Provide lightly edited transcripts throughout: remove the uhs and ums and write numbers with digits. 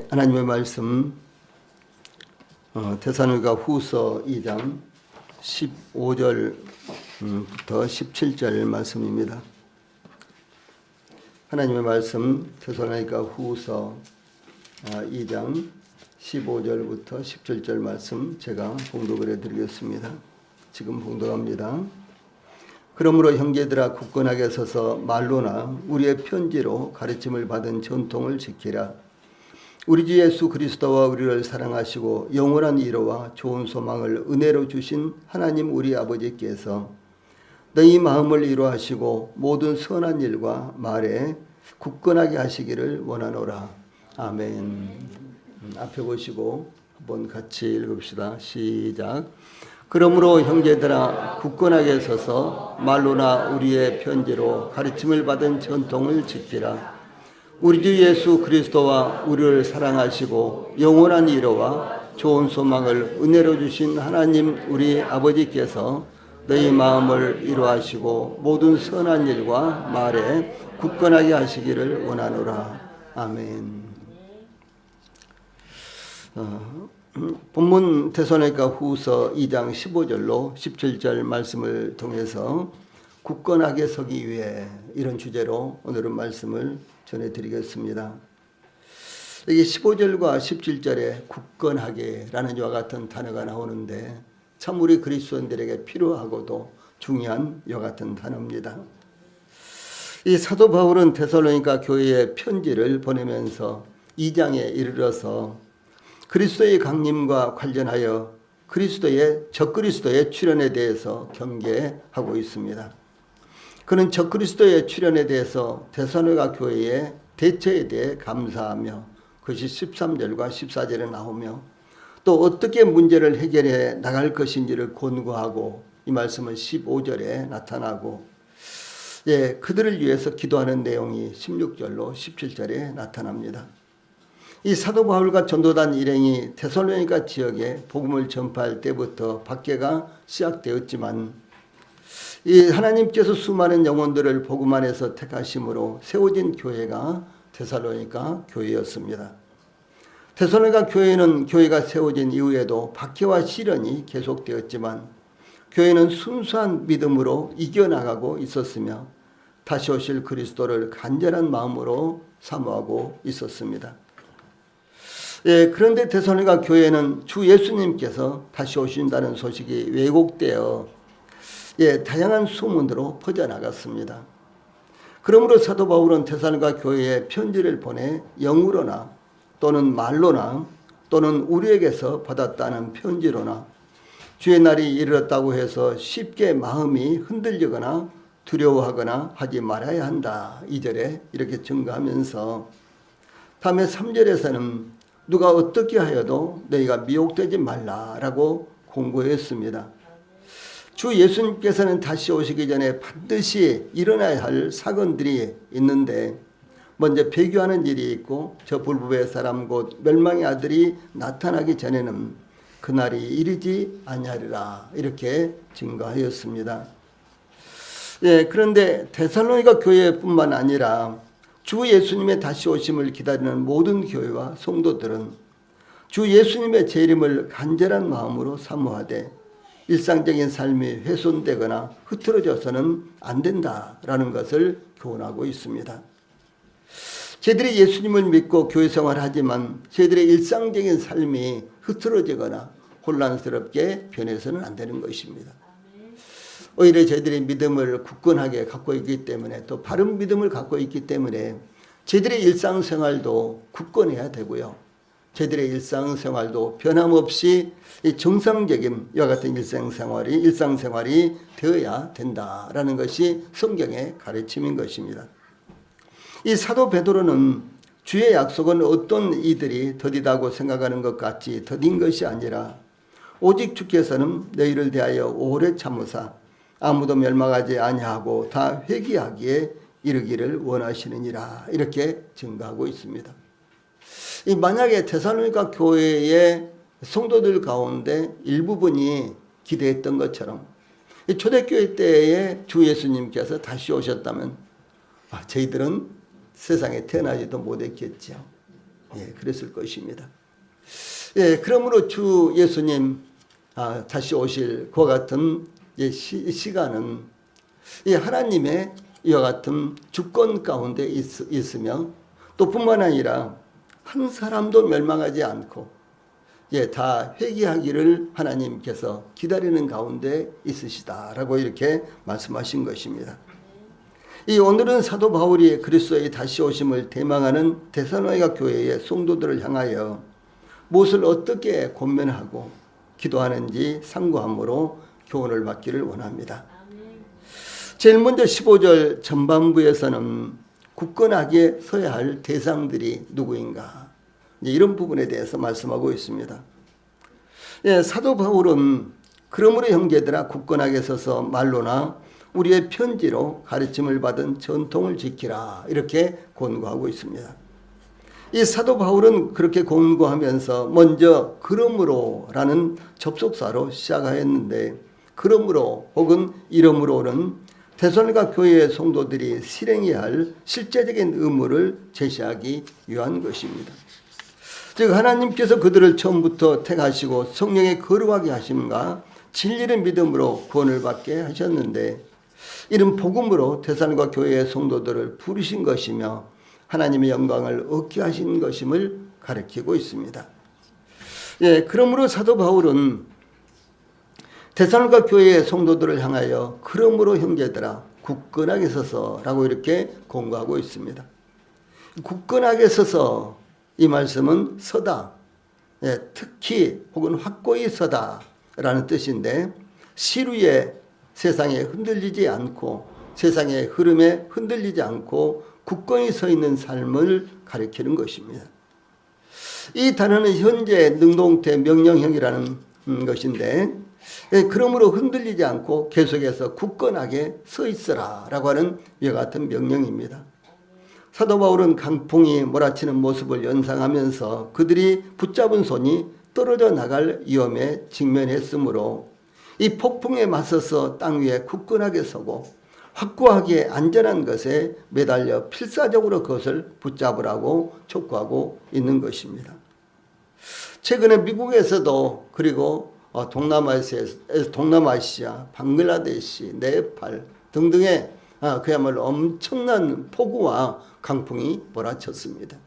하나님의 말씀 데살로니가 후서 2장 15절부터 17절 말씀입니다. 하나님의 말씀 데살로니가 후서 2장 15절부터 17절 말씀 제가 봉독을 해드리겠습니다. 지금 봉독합니다. 그러므로 형제들아 굳건하게 서서 말로나 우리의 편지로 가르침을 받은 전통을 지키라. 우리 주 예수 그리스도와 우리를 사랑하시고 영원한 위로와 좋은 소망을 은혜로 주신 하나님 우리 아버지께서 너희 마음을 위로하시고 모든 선한 일과 말에 굳건하게 하시기를 원하노라. 아멘. 앞에 보시고 한번 같이 읽읍시다. 시작. 그러므로 형제들아 굳건하게 서서 말로나 우리의 편지로 가르침을 받은 전통을 지키라. 우리 주 예수 그리스도와 우리를 사랑하시고 영원한 위로와 좋은 소망을 은혜로 주신 하나님 우리 아버지께서 너희 마음을 위로하시고 모든 선한 일과 말에 굳건하게 하시기를 원하노라. 아멘. 본문 데살로니가 후서 2장 15절로 17절 말씀을 통해서 굳건하게 서기 위해 이런 주제로 오늘은 말씀을 전해드리겠습니다. 여기 15절과 17절에 굳건하게라는 이와 같은 단어가 나오는데 참 우리 그리스도인들에게 필요하고도 중요한 이와 같은 단어입니다. 이 사도 바울은 데살로니가 교회에 편지를 보내면서 2장에 이르러서 그리스도의 강림과 관련하여 적그리스도의 출현에 대해서 경계하고 있습니다. 그는 적그리스도의 출현에 대해서 데살로니가 교회의 대처에 대해 감사하며 그것이 13절과 14절에 나오며 또 어떻게 문제를 해결해 나갈 것인지를 권고하고 이 말씀은 15절에 나타나고 그들을 위해서 기도하는 내용이 16절로 17절에 나타납니다. 이 사도 바울과 전도단 일행이 데살로니가 지역에 복음을 전파할 때부터 박해가 시작되었지만 이 하나님께서 수많은 영혼들을 복음 안에서 택하심으로 세워진 교회가 데살로니가 교회였습니다. 데살로니가 교회는 교회가 세워진 이후에도 박해와 시련이 계속되었지만 교회는 순수한 믿음으로 이겨나가고 있었으며 다시 오실 그리스도를 간절한 마음으로 사모하고 있었습니다. 그런데 데살로니가 교회는 주 예수님께서 다시 오신다는 소식이 왜곡되어 다양한 소문으로 퍼져나갔습니다. 그러므로 사도 바울은 데살로니가 교회에 편지를 보내 영으로나 또는 말로나 또는 우리에게서 받았다는 편지로나 주의 날이 이르렀다고 해서 쉽게 마음이 흔들리거나 두려워하거나 하지 말아야 한다. 2절에 이렇게 증거하면서 다음에 3절에서는 누가 어떻게 하여도 너희가 미혹되지 말라라고 공고했습니다. 주 예수님께서는 다시 오시기 전에 반드시 일어나야 할 사건들이 있는데 먼저 배교하는 일이 있고 저 불법의 사람 곧 멸망의 아들이 나타나기 전에는 그날이 이르지 아니하리라 이렇게 증거하였습니다. 그런데 데살로니가 교회뿐만 아니라 주 예수님의 다시 오심을 기다리는 모든 교회와 성도들은 주 예수님의 재림을 간절한 마음으로 사모하되 일상적인 삶이 훼손되거나 흐트러져서는 안 된다라는 것을 교훈하고 있습니다. 저희들이 예수님을 믿고 교회 생활하지만 저희들의 일상적인 삶이 흐트러지거나 혼란스럽게 변해서는 안 되는 것입니다. 오히려 저희들이 믿음을 굳건하게 갖고 있기 때문에 또 바른 믿음을 갖고 있기 때문에 저희들의 일상생활도 굳건해야 되고요. 저희들의 일상생활도 변함없이 정상적인 이와 같은 일상생활이 되어야 된다라는 것이 성경의 가르침인 것입니다. 이 사도 베드로는 주의 약속은 어떤 이들이 더디다고 생각하는 것 같이 더딘 것이 아니라 오직 주께서는 너희를 대하여 오래 참으사 아무도 멸망하지 아니하고 다 회개하기에 이르기를 원하시느니라 이렇게 증거하고 있습니다. 만약에 데살로니가 교회의 성도들 가운데 일부분이 기대했던 것처럼 초대교회 때에 주 예수님께서 다시 오셨다면 저희들은 세상에 태어나지도 못했겠죠. 예, 그랬을 것입니다. 예, 그러므로 주 예수님 다시 오실 그와 같은 시간은 이 하나님의 이와 같은 주권 가운데 있으며 또 뿐만 아니라 한 사람도 멸망하지 않고 다 회개하기를 하나님께서 기다리는 가운데 있으시다라고 이렇게 말씀하신 것입니다. 오늘은 사도 바울이 그리스도의 다시 오심을 대망하는 데살로니가 교회의 성도들을 향하여 무엇을 어떻게 권면하고 기도하는지 상고함으로 교훈을 받기를 원합니다. 제일 먼저 15절 전반부에서는 굳건하게 서야 할 대상들이 누구인가, 이런 부분에 대해서 말씀하고 있습니다. 사도 바울은 그러므로 형제들아 굳건하게 서서 말로나 우리의 편지로 가르침을 받은 전통을 지키라, 이렇게 권고하고 있습니다. 이 사도 바울은 그렇게 권고하면서 먼저 그러므로라는 접속사로 시작하였는데, 그러므로 혹은 이러므로는 데살로니가 교회의 성도들이 실행해야 할 실제적인 의무를 제시하기 위한 것입니다. 즉 하나님께서 그들을 처음부터 택하시고 성령에 거룩하게 하심과 진리의 믿음으로 구원을 받게 하셨는데, 이런 복음으로 데살로니가 교회의 성도들을 부르신 것이며 하나님의 영광을 얻게 하신 것임을 가리키고 있습니다. 그러므로 사도 바울은 데살로니가 교회의 성도들을 향하여 그러므로 형제들아 굳건하게 서서라고 이렇게 권고하고 있습니다. 굳건하게 서서, 이 말씀은 서다, 특히 혹은 확고히 서다라는 뜻인데, 시루에 세상에 흔들리지 않고 세상의 흐름에 흔들리지 않고 굳건히 서 있는 삶을 가리키는 것입니다. 이 단어는 현재 능동태 명령형이라는 것인데, 그러므로 흔들리지 않고 계속해서 굳건하게 서 있으라 라고 하는 이와 같은 명령입니다. 사도 바울은 강풍이 몰아치는 모습을 연상하면서 그들이 붙잡은 손이 떨어져 나갈 위험에 직면했으므로 이 폭풍에 맞서서 땅 위에 굳건하게 서고 확고하게 안전한 것에 매달려 필사적으로 그것을 붙잡으라고 촉구하고 있는 것입니다. 최근에 미국에서도 그리고 동남아시아, 방글라데시, 네팔 등등의 그야말로 엄청난 폭우와 강풍이 몰아쳤습니다.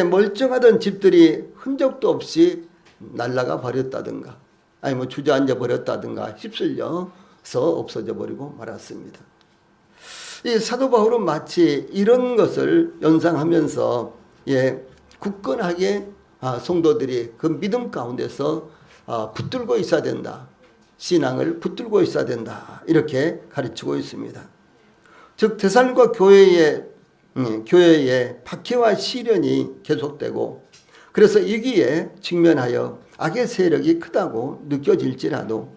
멀쩡하던 집들이 흔적도 없이 날아가 버렸다든가 아니면 주저앉아 버렸다든가 휩쓸려서 없어져 버리고 말았습니다. 이 사도 바울은 마치 이런 것을 연상하면서 굳건하게 성도들이 그 믿음 가운데서 붙들고 있어야 된다. 신앙을 붙들고 있어야 된다. 이렇게 가르치고 있습니다. 즉 데살로니가 교회의 박해와 시련이 계속되고, 그래서 이기에 직면하여 악의 세력이 크다고 느껴질지라도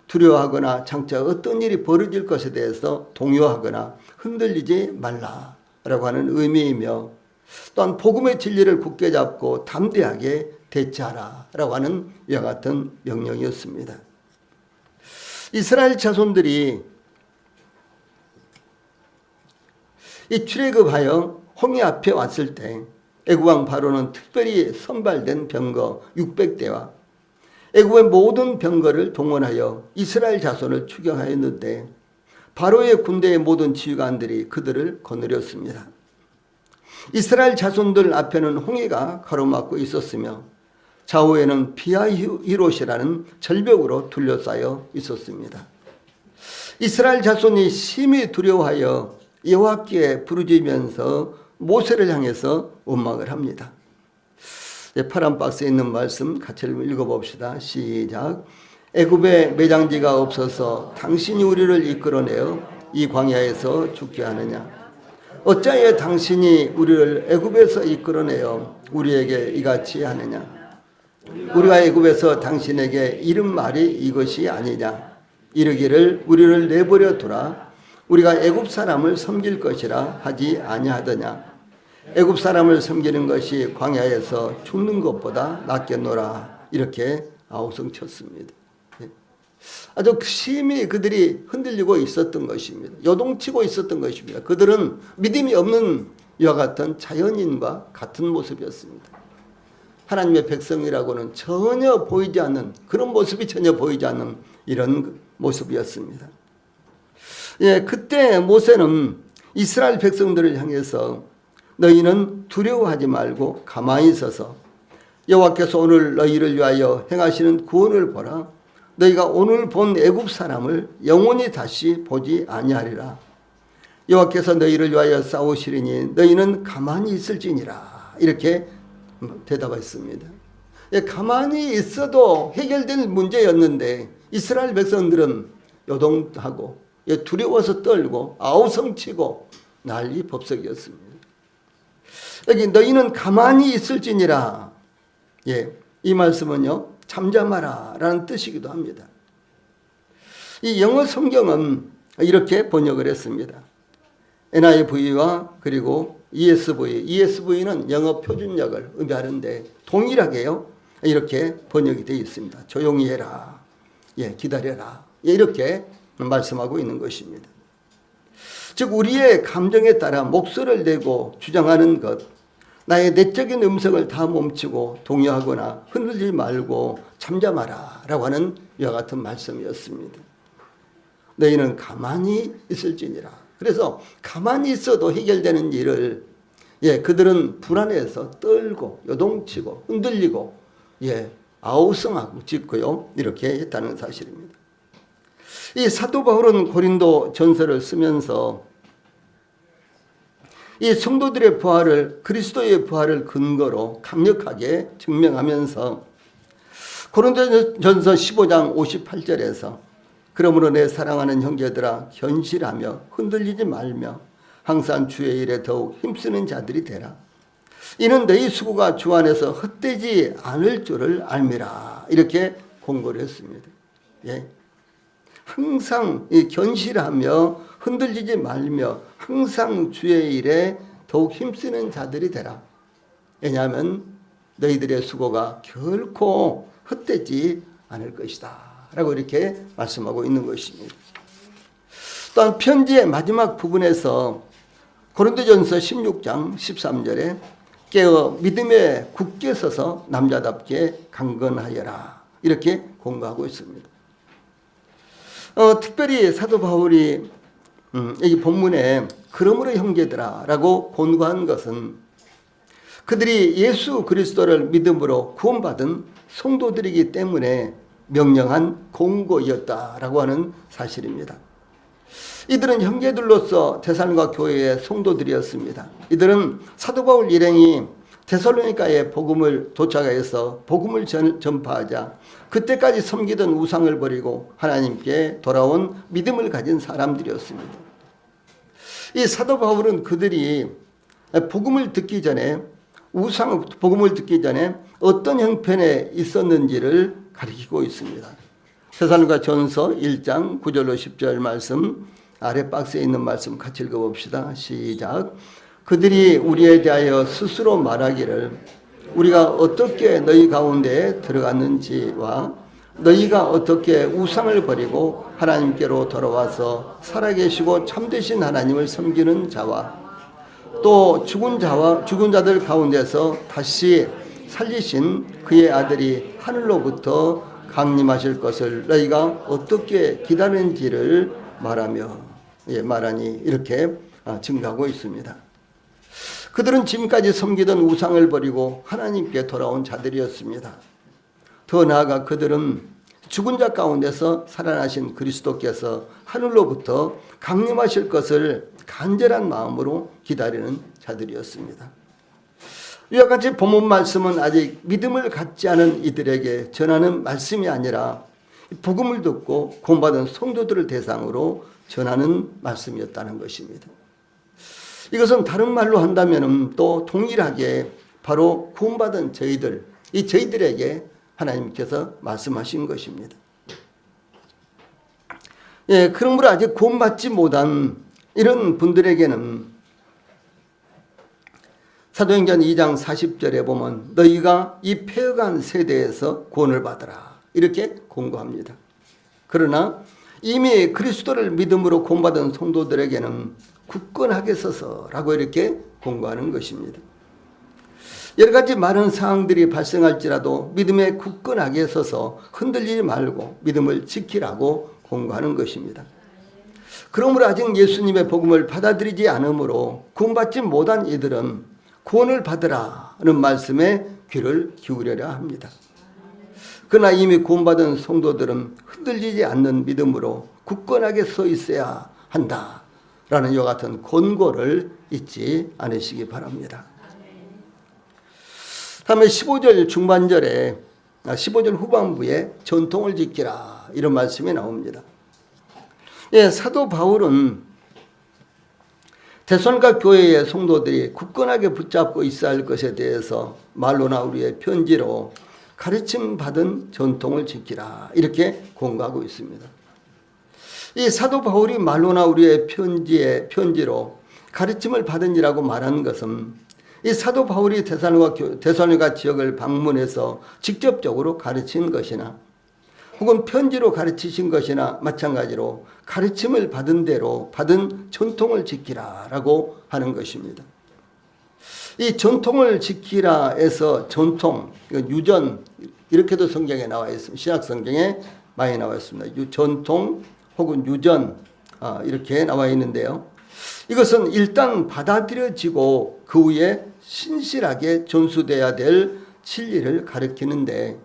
두려워하거나 장차 어떤 일이 벌어질 것에 대해서 동요하거나 흔들리지 말라라고 하는 의미이며, 또한 복음의 진리를 굳게 잡고 담대하게 대처하라라고 하는 이와 같은 명령이었습니다. 이스라엘 자손들이 이 출애굽하여 홍해 앞에 왔을 때 애굽왕 바로는 특별히 선발된 병거 600대와 애굽의 모든 병거를 동원하여 이스라엘 자손을 추격하였는데, 바로의 군대의 모든 지휘관들이 그들을 거느렸습니다. 이스라엘 자손들 앞에는 홍해가 가로막고 있었으며 좌우에는 비하히롯이라는 절벽으로 둘러싸여 있었습니다. 이스라엘 자손이 심히 두려워하여 여호와께 부르짖으면서 모세를 향해서 원망을 합니다. 파란 박스에 있는 말씀 같이 읽어봅시다. 시작. 애굽에 매장지가 없어서 당신이 우리를 이끌어내어 이 광야에서 죽게 하느냐. 어찌하여 당신이 우리를 애굽에서 이끌어내어 우리에게 이같이 하느냐. 우리가 애굽에서 당신에게 이른 말이 이것이 아니냐. 이르기를 우리를 내버려 두라. 우리가 애굽 사람을 섬길 것이라 하지 아니하더냐. 애굽 사람을 섬기는 것이 광야에서 죽는 것보다 낫겠노라. 이렇게 아우성쳤습니다. 아주 심히 그들이 흔들리고 있었던 것입니다. 요동치고 있었던 것입니다. 그들은 믿음이 없는 이와 같은 자연인과 같은 모습이었습니다. 하나님의 백성이라고는 전혀 보이지 않는, 그런 모습이 전혀 보이지 않는 이런 모습이었습니다. 예, 그때 모세는 이스라엘 백성들을 향해서 너희는 두려워하지 말고 가만히 있어서 여호와께서 오늘 너희를 위하여 행하시는 구원을 보라. 너희가 오늘 본 애굽 사람을 영원히 다시 보지 아니하리라. 여호와께서 너희를 위하여 싸우시리니 너희는 가만히 있을지니라. 이렇게 대답했습니다. 예, 가만히 있어도 해결될 문제였는데 이스라엘 백성들은 요동하고 두려워서 떨고 아우성치고 난리 법석이었습니다. 여기 너희는 가만히 있을지니라. 예, 이 말씀은요, 잠잠하라 라는 뜻이기도 합니다. 이 영어 성경은 이렇게 번역을 했습니다. NIV와 그리고 ESV는 영어 표준역을 의미하는데 동일하게요, 이렇게 번역이 되어 있습니다. 조용히 해라. 예, 기다려라. 예, 이렇게 말씀하고 있는 것입니다. 즉 우리의 감정에 따라 목소리를 내고 주장하는 것, 나의 내적인 음성을 다 멈추고 동요하거나 흔들리지 말고 잠잠하라 라고 하는 이와 같은 말씀이었습니다. 너희는 가만히 있을지니라. 그래서 가만히 있어도 해결되는 일을, 예, 그들은 불안해서 떨고 요동치고 흔들리고, 예, 아우성하고 짖고요, 이렇게 했다는 사실입니다. 이 사도 바울은 고린도 전서를 쓰면서 이 성도들의 부활을, 그리스도의 부활을 근거로 강력하게 증명하면서 고린도전서 15장 58절에서 그러므로 내 사랑하는 형제들아 견실하며 흔들리지 말며 항상 주의 일에 더욱 힘쓰는 자들이 되라. 이는 너희 수고가 주 안에서 헛되지 않을 줄을 알미라. 이렇게 공고를 했습니다. 예. 항상 견실하며 흔들리지 말며 항상 주의 일에 더욱 힘쓰는 자들이 되라. 왜냐하면 너희들의 수고가 결코 헛되지 않을 것이다 라고 이렇게 말씀하고 있는 것입니다. 또한 편지의 마지막 부분에서 고린도전서 16장 13절에 깨어 믿음에 굳게 서서 남자답게 강건하여라 이렇게 공고하고 있습니다. 특별히 사도 바울이 이 본문에 그러므로 형제들아 라고 권고한 것은 그들이 예수 그리스도를 믿음으로 구원받은 성도들이기 때문에 명령한 공고였다라고 하는 사실입니다. 이들은 형제들로서 데살로니가 교회의 성도들이었습니다. 이들은 사도 바울 일행이 데살로니가에 복음을 도착해서 복음을 전파하자 그때까지 섬기던 우상을 버리고 하나님께 돌아온 믿음을 가진 사람들이었습니다. 이 사도 바울은 그들이 복음을 듣기 전에 복음을 듣기 전에 어떤 형편에 있었는지를 가리키고 있습니다. 데살로니가 전서 1장 9절로 10절 말씀, 아래 박스에 있는 말씀 같이 읽어봅시다. 시작. 그들이 우리에 대하여 스스로 말하기를 우리가 어떻게 너희 가운데에 들어갔는지와 너희가 어떻게 우상을 버리고 하나님께로 돌아와서 살아계시고 참되신 하나님을 섬기는 자와 또 죽은 자들 가운데서 다시 살리신 그의 아들이 하늘로부터 강림하실 것을 너희가 어떻게 기다리는지를 말하니 이렇게 증가하고 있습니다. 그들은 지금까지 섬기던 우상을 버리고 하나님께 돌아온 자들이었습니다. 더 나아가 그들은 죽은 자 가운데서 살아나신 그리스도께서 하늘로부터 강림하실 것을 간절한 마음으로 기다리는 자들이었습니다. 이와 같이 본문 말씀은 아직 믿음을 갖지 않은 이들에게 전하는 말씀이 아니라 복음을 듣고 구원받은 성도들을 대상으로 전하는 말씀이었다는 것입니다. 이것은 다른 말로 한다면 또 동일하게 바로 구원받은 저희들에게 하나님께서 말씀하신 것입니다. 예, 그러므로 아직 구원받지 못한 이런 분들에게는 사도행전 2장 40절에 보면 너희가 이 폐허간 세대에서 구원을 받으라 이렇게 공고합니다. 그러나 이미 그리스도를 믿음으로 구원받은 성도들에게는 굳건하게 서서라고 이렇게 공고하는 것입니다. 여러 가지 많은 상황들이 발생할지라도 믿음에 굳건하게 서서 흔들리지 말고 믿음을 지키라고 공고하는 것입니다. 그러므로 아직 예수님의 복음을 받아들이지 않으므로 구원받지 못한 이들은 구원을 받으라는 말씀에 귀를 기울여야 합니다. 그러나 이미 구원받은 성도들은 흔들리지 않는 믿음으로 굳건하게 서 있어야 한다라는 이와 같은 권고를 잊지 않으시기 바랍니다. 다음에 15절 중반절에 15절 후반부에 전통을 지키라 이런 말씀이 나옵니다. 예, 사도 바울은 데살로니가 교회의 성도들이 굳건하게 붙잡고 있어야 할 것에 대해서 말로나 우리의 편지로 가르침 받은 전통을 지키라 이렇게 공고하고 있습니다. 이 사도 바울이 말로나 우리의 편지로 가르침을 받은이라고 말하는 것은 이 사도 바울이 데살로니가 지역을 방문해서 직접적으로 가르친 것이나 혹은 편지로 가르치신 것이나 마찬가지로 가르침을 받은 대로 받은 전통을 지키라라고 하는 것입니다. 이 전통을 지키라에서 전통, 유전 이렇게도 성경에 나와 있습니다. 신약 성경에 많이 나와 있습니다. 전통 혹은 유전 이렇게 나와 있는데요. 이것은 일단 받아들여지고 그 후에 신실하게 전수돼야 될 진리를 가리키는데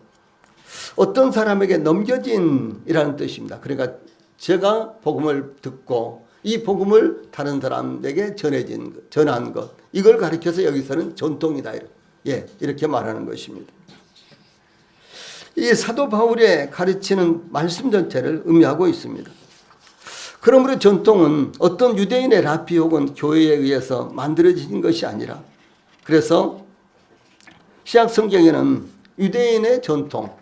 어떤 사람에게 넘겨진이라는 뜻입니다. 그러니까 제가 복음을 듣고 이 복음을 다른 사람에게 전한 것 이걸 가리켜서 여기서는 전통이다. 이렇게 말하는 것입니다. 이 사도 바울의 가르치는 말씀 전체를 의미하고 있습니다. 그러므로 전통은 어떤 유대인의 랍비 혹은 교회에 의해서 만들어진 것이 아니라 그래서 신약 성경에는 유대인의 전통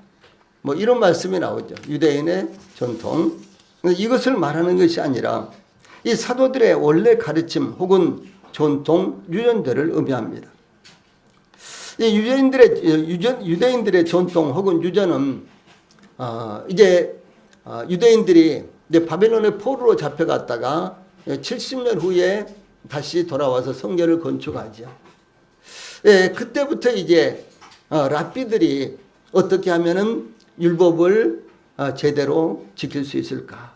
이런 말씀이 나오죠. 유대인의 전통 이것을 말하는 것이 아니라 이 사도들의 원래 가르침 혹은 전통 유전들을 의미합니다. 이 유대인들의 전통 혹은 유전은 유대인들이 바벨론의 포로로 잡혀갔다가 70년 후에 다시 돌아와서 성전을 건축하죠. 그때부터 랍비들이 어떻게 하면은 율법을 제대로 지킬 수 있을까?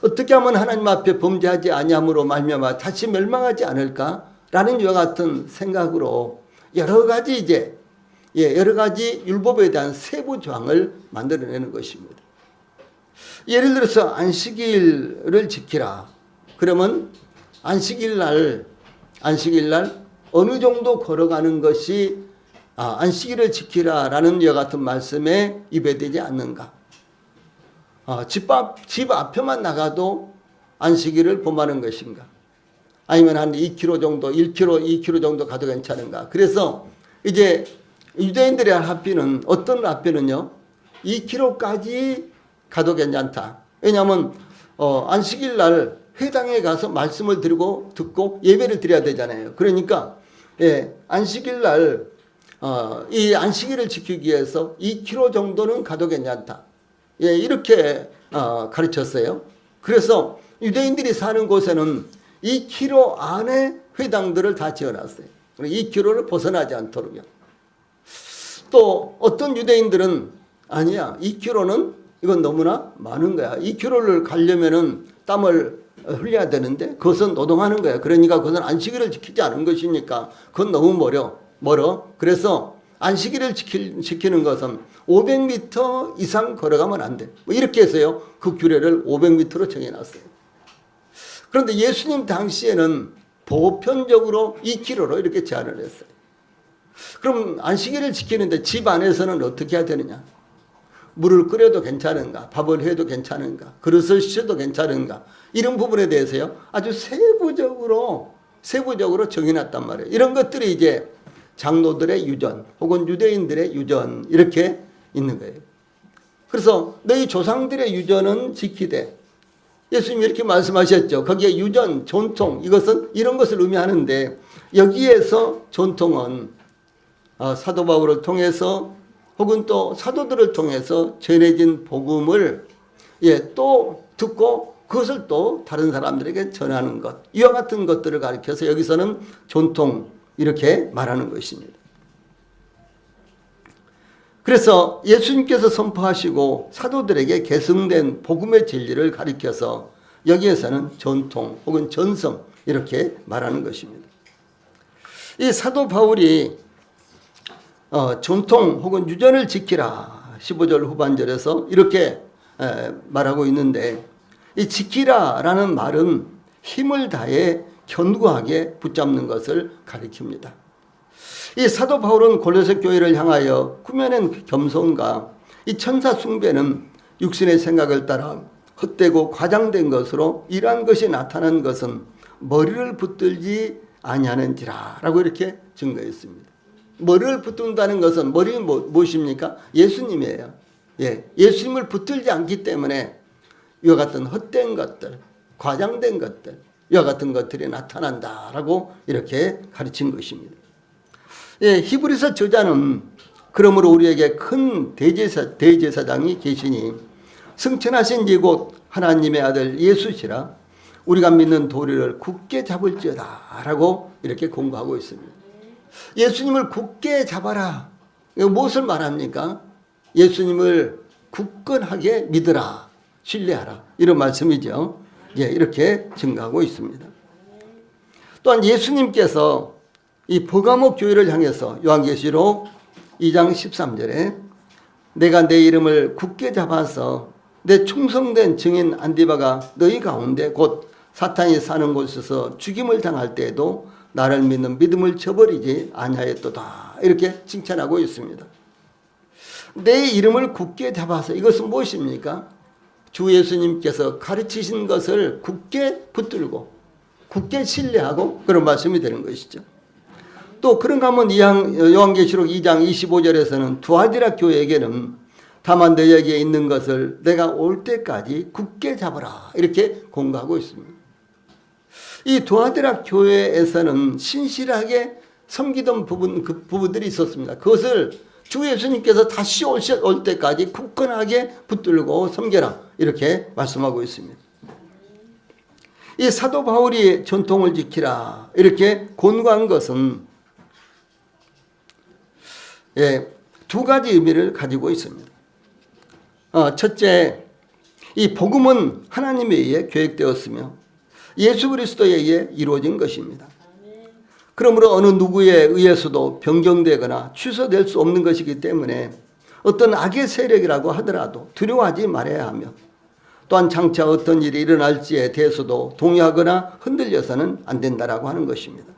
어떻게 하면 하나님 앞에 범죄하지 아니함으로 말미암아 다시 멸망하지 않을까라는 이와 같은 생각으로 여러 가지 율법에 대한 세부 조항을 만들어내는 것입니다. 예를 들어서 안식일을 지키라. 그러면 안식일 날 어느 정도 걸어가는 것이 안식일을 지키라라는 이와 같은 말씀에 입에되지 않는가? 집 앞에만 나가도 안식일을 범하는 것인가? 아니면 한 2km 정도, 2km 정도 가도 괜찮은가? 그래서 유대인들의 합비는 어떤 합비는요? 2km까지 가도 괜찮다. 왜냐하면 안식일 날 회당에 가서 말씀을 듣고 예배를 드려야 되잖아요. 그러니까 안식일 날 이 안식일을 지키기 위해서 2km 정도는 가도 괜찮다. 이렇게 가르쳤어요. 그래서 유대인들이 사는 곳에는 2km 안에 회당들을 다 지어놨어요. 2km를 벗어나지 않도록요. 또 어떤 유대인들은 아니야, 2km는 이건 너무나 많은 거야. 2km를 가려면은 땀을 흘려야 되는데 그것은 노동하는 거야. 그러니까 그것은 안식일을 지키지 않은 것이니까 그건 너무 멀어. 그래서 안식일을 지키는 것은 500m 이상 걸어가면 안 돼. 이렇게 해서요. 그 규례를 500m로 정해놨어요. 그런데 예수님 당시에는 보편적으로 2km로 이렇게 제한을 했어요. 그럼 안식일을 지키는데 집 안에서는 어떻게 해야 되느냐? 물을 끓여도 괜찮은가? 밥을 해도 괜찮은가? 그릇을 씻어도 괜찮은가? 이런 부분에 대해서요. 아주 세부적으로 정해놨단 말이에요. 이런 것들이 장로들의 유전 혹은 유대인들의 유전 이렇게 있는 거예요. 그래서 너희 조상들의 유전은 지키되 예수님이 이렇게 말씀하셨죠. 거기에 유전, 전통 이것은 이런 것을 의미하는데 여기에서 전통은 사도 바울을 통해서 혹은 또 사도들을 통해서 전해진 복음을 또 듣고 그것을 또 다른 사람들에게 전하는 것, 이와 같은 것들을 가리켜서 여기서는 전통 이렇게 말하는 것입니다. 그래서 예수님께서 선포하시고 사도들에게 계승된 복음의 진리를 가리켜서 여기에서는 전통 혹은 전성 이렇게 말하는 것입니다. 이 사도 바울이 전통 혹은 유전을 지키라 15절 후반절에서 이렇게 말하고 있는데, 이 지키라라는 말은 힘을 다해 견고하게 붙잡는 것을 가리킵니다. 이 사도 바울은 골로새 교회를 향하여 꾸며낸 겸손과 이 천사 숭배는 육신의 생각을 따라 헛되고 과장된 것으로 이러한 것이 나타난 것은 머리를 붙들지 아니하는지라 라고 이렇게 증거했습니다. 머리를 붙든다는 것은 머리는 무엇입니까? 예수님이에요. 예수님을 붙들지 않기 때문에 이와 같은 헛된 것들, 과장된 것들, 이와 같은 것들이 나타난다라고 이렇게 가르친 것입니다. 히브리서 저자는 그러므로 우리에게 큰 대제사장이 계시니 승천하신 이 곧 하나님의 아들 예수시라 우리가 믿는 도리를 굳게 잡을지어다 라고 이렇게 공부하고 있습니다. 예수님을 굳게 잡아라. 무엇을 말합니까? 예수님을 굳건하게 믿으라, 신뢰하라, 이런 말씀이죠. 이렇게 증가하고 있습니다. 또한 예수님께서 이 버가모 교회를 향해서 요한계시록 2장 13절에 내가 내 이름을 굳게 잡아서 내 충성된 증인 안디바가 너희 가운데 곧 사탄이 사는 곳에서 죽임을 당할 때에도 나를 믿는 믿음을 저버리지 아니하였도다, 이렇게 칭찬하고 있습니다. 내 이름을 굳게 잡아서, 이것은 무엇입니까? 주 예수님께서 가르치신 것을 굳게 붙들고 굳게 신뢰하고 그런 말씀이 되는 것이죠. 또 그런가 하면 요한계시록 2장 25절에서는 두아디라 교회에게는 다만 너에게 있는 것을 내가 올 때까지 굳게 잡아라, 이렇게 공고하고 있습니다. 이 두아디라 교회에서는 신실하게 섬기던 부분들이 있었습니다. 그것을 주 예수님께서 다시 올 때까지 굳건하게 붙들고 섬겨라, 이렇게 말씀하고 있습니다. 이 사도 바울이 전통을 지키라 이렇게 권고한 것은 두 가지 의미를 가지고 있습니다. 첫째, 이 복음은 하나님에 의해 계획되었으며 예수 그리스도에 의해 이루어진 것입니다. 그러므로 어느 누구에 의해서도 변경되거나 취소될 수 없는 것이기 때문에 어떤 악의 세력이라고 하더라도 두려워하지 말아야 하며, 또한 장차 어떤 일이 일어날지에 대해서도 동의하거나 흔들려서는 안 된다라고 하는 것입니다.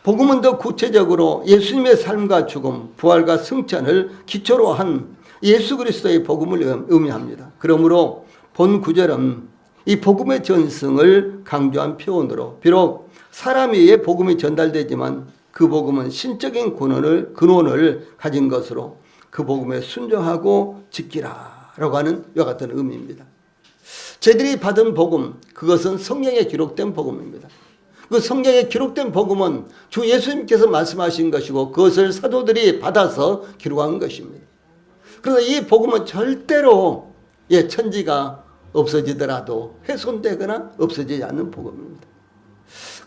복음은 더 구체적으로 예수님의 삶과 죽음, 부활과 승천을 기초로 한 예수 그리스도의 복음을 의미합니다. 그러므로 본 구절은 이 복음의 전승을 강조한 표현으로, 비록 사람에 의해 복음이 전달되지만 그 복음은 신적인 근원을 가진 것으로 그 복음에 순종하고 지키라라고 하는 이와 같은 의미입니다. 저희들이 받은 복음, 그것은 성경에 기록된 복음입니다. 그 성경에 기록된 복음은 주 예수님께서 말씀하신 것이고 그것을 사도들이 받아서 기록한 것입니다. 그래서 이 복음은 절대로 천지가 없어지더라도 훼손되거나 없어지지 않는 복음입니다.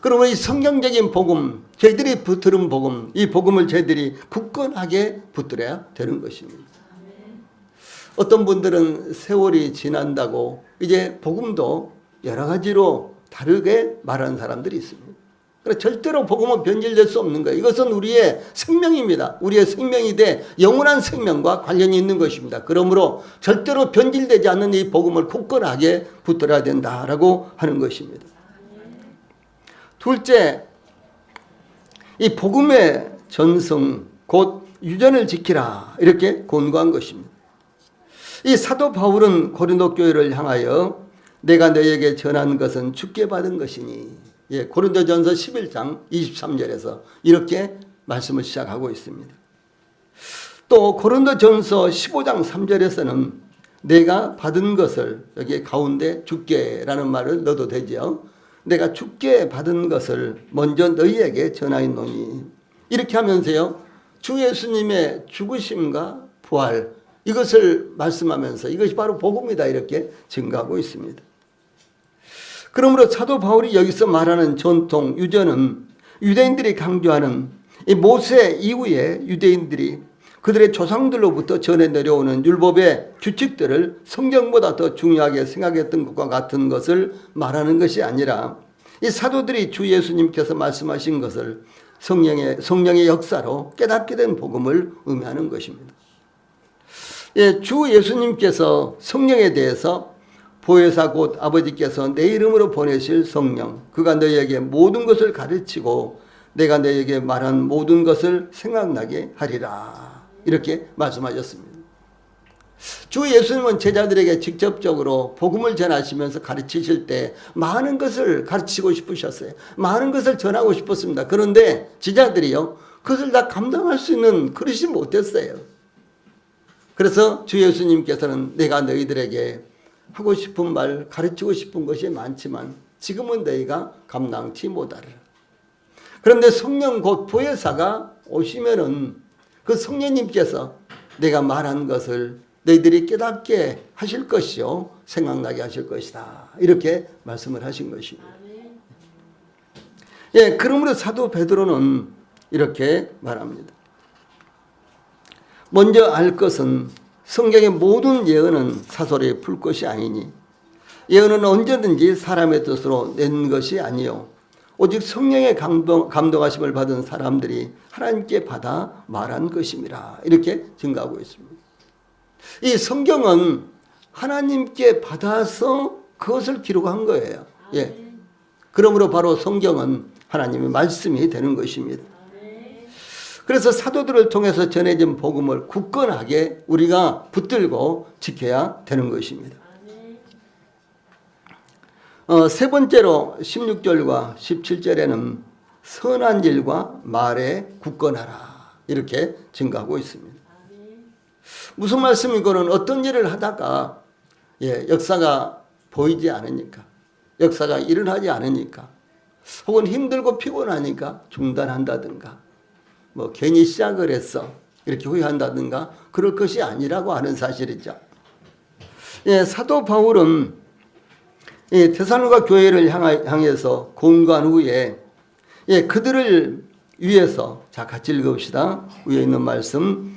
그러면 이 성경적인 복음, 저희들이 들은 복음, 이 복음을 저희들이 굳건하게 붙들어야 되는 것입니다. 어떤 분들은 세월이 지난다고 이제 복음도 여러 가지로 다르게 말하는 사람들이 있습니다. 그래서 절대로 복음은 변질될 수 없는 거예요. 이것은 우리의 생명입니다. 우리의 생명이 돼 영원한 생명과 관련이 있는 것입니다. 그러므로 절대로 변질되지 않는 이 복음을 굳건하게 붙들어야 된다라고 하는 것입니다. 둘째, 이 복음의 전승 곧 유전을 지키라 이렇게 권고한 것입니다. 이 사도 바울은 고린도 교회를 향하여 내가 너에게 전한 것은 주께 받은 것이니, 고린도전서 11장 23절에서 이렇게 말씀을 시작하고 있습니다. 또 고린도전서 15장 3절에서는 내가 받은 것을, 여기 가운데 주께라는 말을 넣어도 되죠. 내가 주께 받은 것을 먼저 너희에게 전하였노니, 이렇게 하면서요 주 예수님의 죽으심과 부활, 이것을 말씀하면서 이것이 바로 복음이다 이렇게 증거하고 있습니다. 그러므로 사도 바울이 여기서 말하는 전통, 유전은 유대인들이 강조하는 이 모세 이후에 유대인들이 그들의 조상들로부터 전해 내려오는 율법의 규칙들을 성경보다 더 중요하게 생각했던 것과 같은 것을 말하는 것이 아니라 이 사도들이 주 예수님께서 말씀하신 것을 성령의 역사로 깨닫게 된 복음을 의미하는 것입니다. 예, 주 예수님께서 성령에 대해서 보혜사 곧 아버지께서 내 이름으로 보내실 성령, 그가 너희에게 모든 것을 가르치고 내가 너희에게 말한 모든 것을 생각나게 하리라, 이렇게 말씀하셨습니다. 주 예수님은 제자들에게 직접적으로 복음을 전하시면서 가르치실 때 많은 것을 가르치고 싶으셨어요. 많은 것을 전하고 싶었습니다. 그런데 제자들이요, 그것을 다 감당할 수 있는 그릇이 못했어요. 그래서 주 예수님께서는 내가 너희들에게 하고 싶은 말, 가르치고 싶은 것이 많지만 지금은 너희가 감당치 못하리라. 그런데 성령 곧 보혜사가 오시면은 그 성령님께서 내가 말한 것을 너희들이 깨닫게 하실 것이요, 생각나게 하실 것이다, 이렇게 말씀을 하신 것입니다. 예, 그러므로 사도 베드로는 이렇게 말합니다. 먼저 알 것은 성경의 모든 예언은 사설에 풀 것이 아니니 예언은 언제든지 사람의 뜻으로 낸 것이 아니요 오직 성령의 감동하심을 받은 사람들이 하나님께 받아 말한 것임이라, 이렇게 증가하고 있습니다. 이 성경은 하나님께 받아서 그것을 기록한 거예요. 예. 그러므로 바로 성경은 하나님의 말씀이 되는 것입니다. 그래서 사도들을 통해서 전해진 복음을 굳건하게 우리가 붙들고 지켜야 되는 것입니다. 세 번째로 16절과 17절에는 선한 일과 말에 굳건하라, 이렇게 증가하고 있습니다. 무슨 말씀이고는 어떤 일을 하다가 역사가 보이지 않으니까, 역사가 일어나지 않으니까, 혹은 힘들고 피곤하니까 중단한다든가, 뭐 괜히 시작을 했어 이렇게 후회한다든가 그럴 것이 아니라고 하는 사실이죠. 사도 바울은 데살로니가 교회를 향해서 권고한 후에 그들을 위해서, 자 같이 읽읍시다. 위에 있는 말씀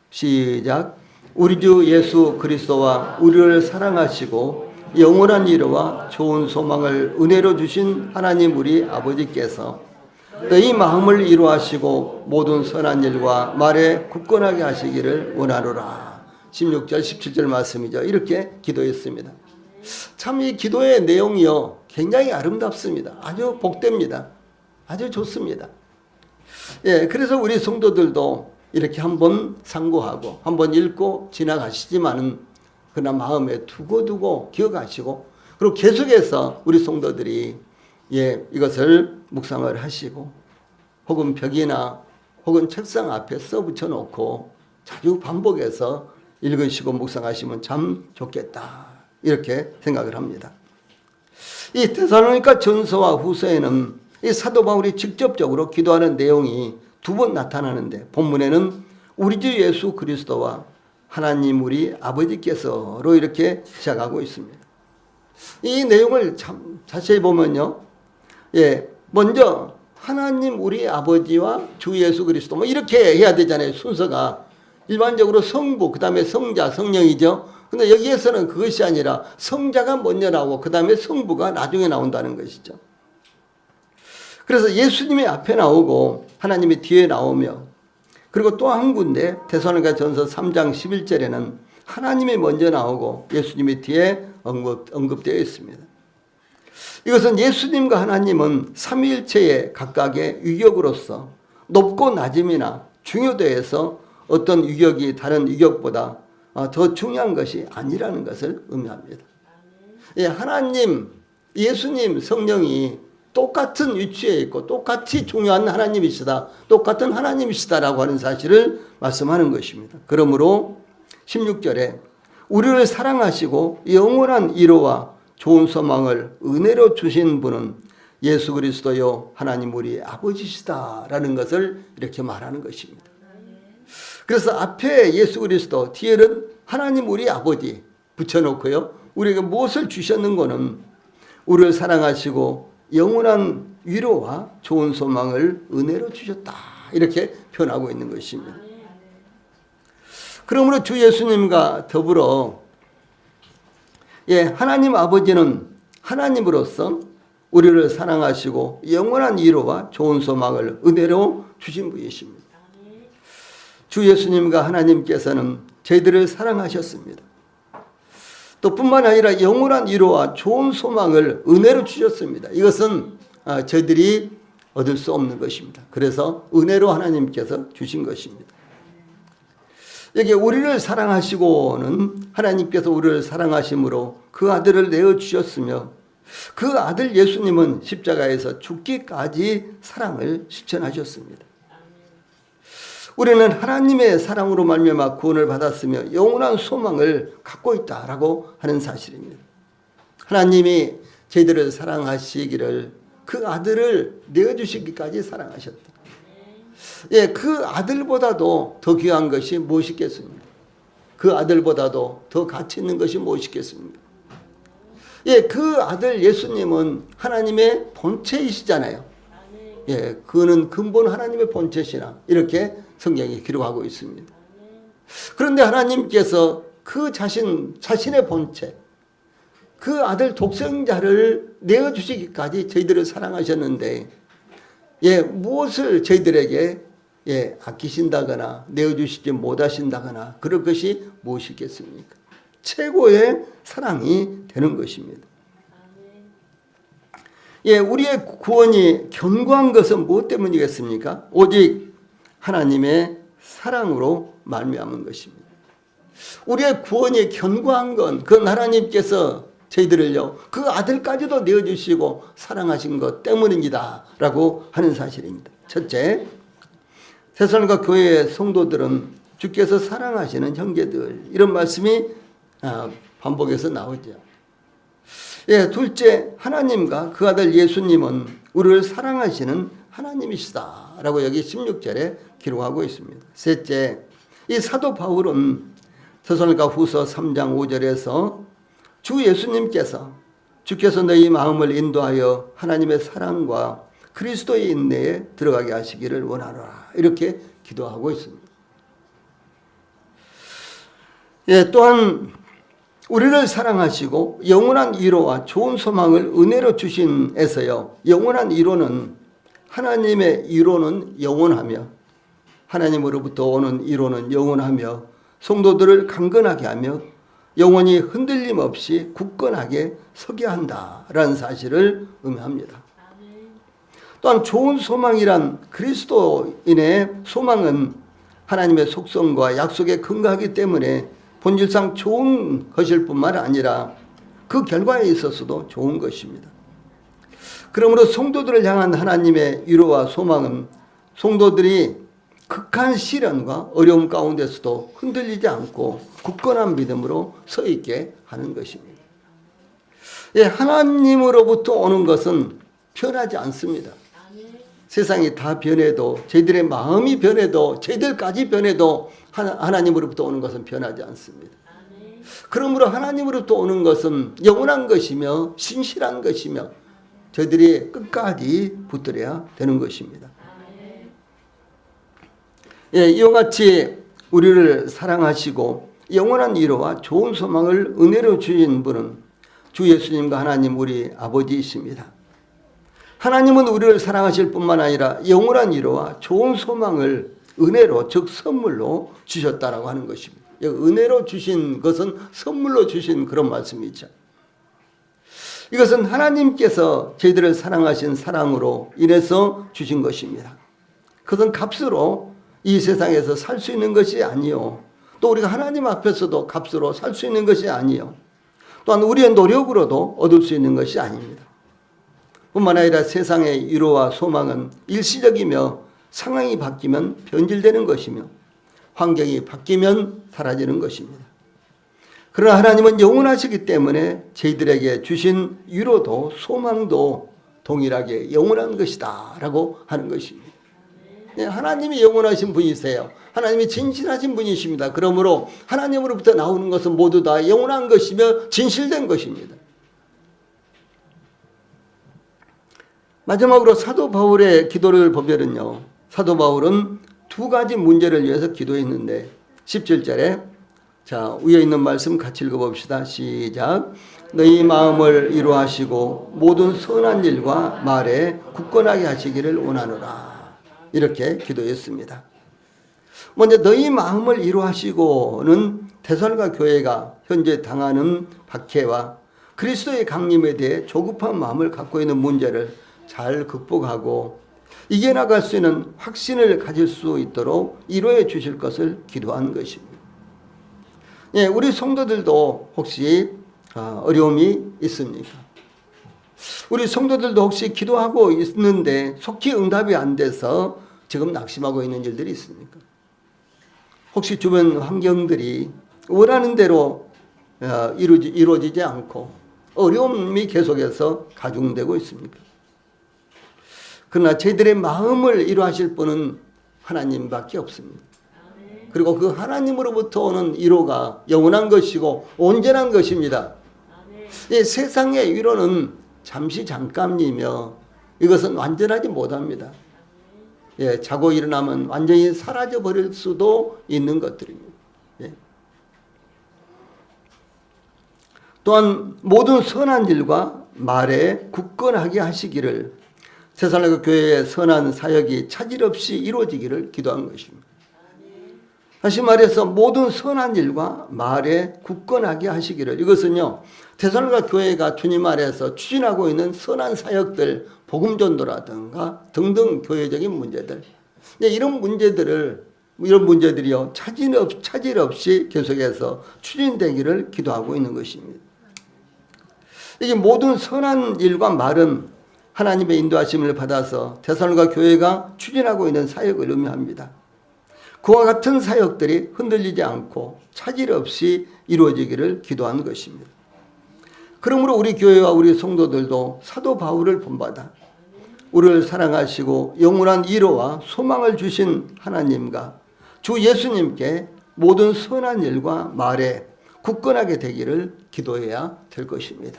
시작. 우리 주 예수 그리스도와 우리를 사랑하시고 영원한 이르와 좋은 소망을 은혜로 주신 하나님 우리 아버지께서 너희 마음을 이루하시고 모든 선한 일과 말에 굳건하게 하시기를 원하노라. 16절 17절 말씀이죠. 이렇게 기도했습니다. 참 이 기도의 내용이요 굉장히 아름답습니다. 아주 복됩니다. 아주 좋습니다. 그래서 우리 성도들도 이렇게 한번 상고하고 한번 읽고 지나가시지만은 그러나 마음에 두고 기억하시고, 그리고 계속해서 우리 성도들이 이것을 묵상을 하시고 혹은 벽이나 혹은 책상 앞에 써붙여 놓고 자주 반복해서 읽으시고 묵상하시면 참 좋겠다, 이렇게 생각을 합니다. 이 데살로니가 전서와 후서에는 이 사도 바울이 직접적으로 기도하는 내용이 두 번 나타나는데, 본문에는 우리 주 예수 그리스도와 하나님 우리 아버지께서로 이렇게 시작하고 있습니다. 이 내용을 참 자세히 보면요, 먼저 하나님 우리 아버지와 주 예수 그리스도 뭐 이렇게 해야 되잖아요. 순서가 일반적으로 성부, 그 다음에 성자, 성령이죠. 근데 여기에서는 그것이 아니라 성자가 먼저 나오고 그 다음에 성부가 나중에 나온다는 것이죠. 그래서 예수님이 앞에 나오고 하나님이 뒤에 나오며, 그리고 또 한 군데 데살로니가 전서 3장 11절에는 하나님이 먼저 나오고 예수님이 뒤에 언급되어 있습니다. 이것은 예수님과 하나님은 삼위일체의 각각의 유격으로서 높고 낮음이나 중요도에서 어떤 유격이 다른 유격보다 더 중요한 것이 아니라는 것을 의미합니다. 하나님, 예수님, 성령이 똑같은 위치에 있고 똑같이 중요한 하나님이시다, 똑같은 하나님이시다라고 하는 사실을 말씀하는 것입니다. 그러므로 16절에 우리를 사랑하시고 영원한 위로와 좋은 소망을 은혜로 주신 분은 예수 그리스도요 하나님 우리 아버지시다라는 것을 이렇게 말하는 것입니다. 그래서 앞에 예수 그리스도, 뒤에는 하나님 우리 아버지 붙여놓고요, 우리에게 무엇을 주셨는고는 우리를 사랑하시고 영원한 위로와 좋은 소망을 은혜로 주셨다. 이렇게 표현하고 있는 것입니다. 그러므로 주 예수님과 더불어 하나님 아버지는 하나님으로서 우리를 사랑하시고 영원한 위로와 좋은 소망을 은혜로 주신 분이십니다. 주 예수님과 하나님께서는 저희들을 사랑하셨습니다. 또 뿐만 아니라 영원한 위로와 좋은 소망을 은혜로 주셨습니다. 이것은 저희들이 얻을 수 없는 것입니다. 그래서 은혜로 하나님께서 주신 것입니다. 여기 우리를 사랑하시고는 하나님께서 우리를 사랑하심으로 그 아들을 내어주셨으며 그 아들 예수님은 십자가에서 죽기까지 사랑을 실천하셨습니다. 우리는 하나님의 사랑으로 말미암아 구원을 받았으며 영원한 소망을 갖고 있다라고 하는 사실입니다. 하나님이 저희들을 사랑하시기를 그 아들을 내어주시기까지 사랑하셨다. 그 아들보다도 더 귀한 것이 무엇이겠습니까? 그 아들보다도 더 가치 있는 것이 무엇이겠습니까? 그 아들 예수님은 하나님의 본체이시잖아요. 그는 근본 하나님의 본체시나 이렇게 성경이 기록하고 있습니다. 그런데 하나님께서 그 자신의 본체, 그 아들 독생자를 내어주시기까지 저희들을 사랑하셨는데 무엇을 저희들에게 아끼신다거나 내어주시지 못하신다거나 그럴 것이 무엇이겠습니까? 최고의 사랑이 되는 것입니다. 우리의 구원이 견고한 것은 무엇 때문이겠습니까? 오직 하나님의 사랑으로 말미암은 것입니다. 우리의 구원이 견고한 건 그건 하나님께서 저희들을요 그 아들까지도 내어주시고 사랑하신 것 때문입니다 라고 하는 사실입니다. 첫째, 세상과 교회의 성도들은 주께서 사랑하시는 형제들, 이런 말씀이 반복해서 나오죠. 둘째, 하나님과 그 아들 예수님은 우리를 사랑하시는 하나님이시다 라고 여기 16절에 기록하고 있습니다. 셋째, 이 사도 바울은 데살로니가 후서 3장 5절에서 주 예수님께서 주께서 너희 마음을 인도하여 하나님의 사랑과 그리스도의 인내에 들어가게 하시기를 원하노라 이렇게 기도하고 있습니다. 또한 우리를 사랑하시고 영원한 위로와 좋은 소망을 은혜로 주신에서요 영원한 위로는 하나님의 위로는 영원하며 하나님으로부터 오는 위로는 영원하며 성도들을 강건하게 하며 영원히 흔들림 없이 굳건하게 서게 한다라는 사실을 의미합니다. 또한 좋은 소망이란 그리스도인의 소망은 하나님의 속성과 약속에 근거하기 때문에 본질상 좋은 것일 뿐만 아니라 그 결과에 있어서도 좋은 것입니다. 그러므로 성도들을 향한 하나님의 위로와 소망은 성도들이 극한 시련과 어려움 가운데서도 흔들리지 않고 굳건한 믿음으로 서 있게 하는 것입니다. 하나님으로부터 오는 것은 변하지 않습니다. 세상이 다 변해도 저희들의 마음이 변해도 저희들까지 변해도 하나님으로부터 오는 것은 변하지 않습니다. 그러므로 하나님으로부터 오는 것은 영원한 것이며 신실한 것이며 저희들이 끝까지 붙들어야 되는 것입니다. 이와 같이 우리를 사랑하시고 영원한 위로와 좋은 소망을 은혜로 주신 분은 주 예수님과 하나님 우리 아버지이십니다. 하나님은 우리를 사랑하실 뿐만 아니라 영원한 위로와 좋은 소망을 은혜로 즉 선물로 주셨다라고 하는 것입니다. 은혜로 주신 것은 선물로 주신 그런 말씀이죠. 이것은 하나님께서 저희들을 사랑하신 사랑으로 인해서 주신 것입니다. 그것은 값으로 이 세상에서 살 수 있는 것이 아니요. 또 우리가 하나님 앞에서도 값으로 살 수 있는 것이 아니요. 또한 우리의 노력으로도 얻을 수 있는 것이 아닙니다. 뿐만 아니라 세상의 위로와 소망은 일시적이며 상황이 바뀌면 변질되는 것이며 환경이 바뀌면 사라지는 것입니다. 그러나 하나님은 영원하시기 때문에 저희들에게 주신 위로도 소망도 동일하게 영원한 것이다 라고 하는 것입니다. 하나님이 영원하신 분이세요. 하나님이 진실하신 분이십니다. 그러므로 하나님으로부터 나오는 것은 모두 다 영원한 것이며 진실된 것입니다. 마지막으로 사도 바울의 기도를 보면은요, 사도 바울은 두 가지 문제를 위해서 기도했는데 17절에 자, 위에 있는 말씀 같이 읽어봅시다. 시작. 너희 마음을 이루하시고 모든 선한 일과 말에 굳건하게 하시기를 원하노라. 이렇게 기도했습니다. 먼저 너희 마음을 이루하시고는 데살로니가 교회가 현재 당하는 박해와 그리스도의 강림에 대해 조급한 마음을 갖고 있는 문제를 잘 극복하고 이겨나갈 수 있는 확신을 가질 수 있도록 이루어 주실 것을 기도한 것입니다. 예, 우리 성도들도 혹시 어려움이 있습니까? 우리 성도들도 혹시 기도하고 있는데 속히 응답이 안 돼서 지금 낙심하고 있는 일들이 있습니까? 혹시 주변 환경들이 원하는 대로 이루어지지 않고 어려움이 계속해서 가중되고 있습니까? 그러나 저희들의 마음을 이루하실 분은 하나님밖에 없습니다. 그리고 그 하나님으로부터 오는 위로가 영원한 것이고 온전한 것입니다. 이 세상의 위로는 잠시 잠깐이며 이것은 완전하지 못합니다. 예, 자고 일어나면 완전히 사라져 버릴 수도 있는 것들입니다. 예. 또한 모든 선한 일과 말에 굳건하게 하시기를 데살로니가 교회의 선한 사역이 차질 없이 이루어지기를 기도한 것입니다. 다시 말해서 모든 선한 일과 말에 굳건하게 하시기를, 이것은요 데살로니가 교회가 주님 아래에서 추진하고 있는 선한 사역들, 복음 전도라든가 등등 교회적인 문제들, 이런 문제들이요 차질 없이 계속해서 추진되기를 기도하고 있는 것입니다. 이게 모든 선한 일과 말은 하나님의 인도하심을 받아서 데살로니가 교회가 추진하고 있는 사역을 의미합니다. 그와 같은 사역들이 흔들리지 않고 차질 없이 이루어지기를 기도하는 것입니다. 그러므로 우리 교회와 우리 성도들도 사도 바울을 본받아 우리를 사랑하시고 영원한 위로와 소망을 주신 하나님과 주 예수님께 모든 선한 일과 말에 굳건하게 되기를 기도해야 될 것입니다.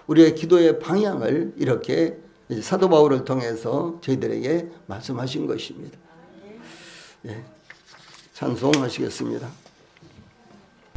우리의 기도의 방향을 이렇게 사도 바울을 통해서 저희들에게 말씀하신 것입니다. 예, 찬송하시겠습니다.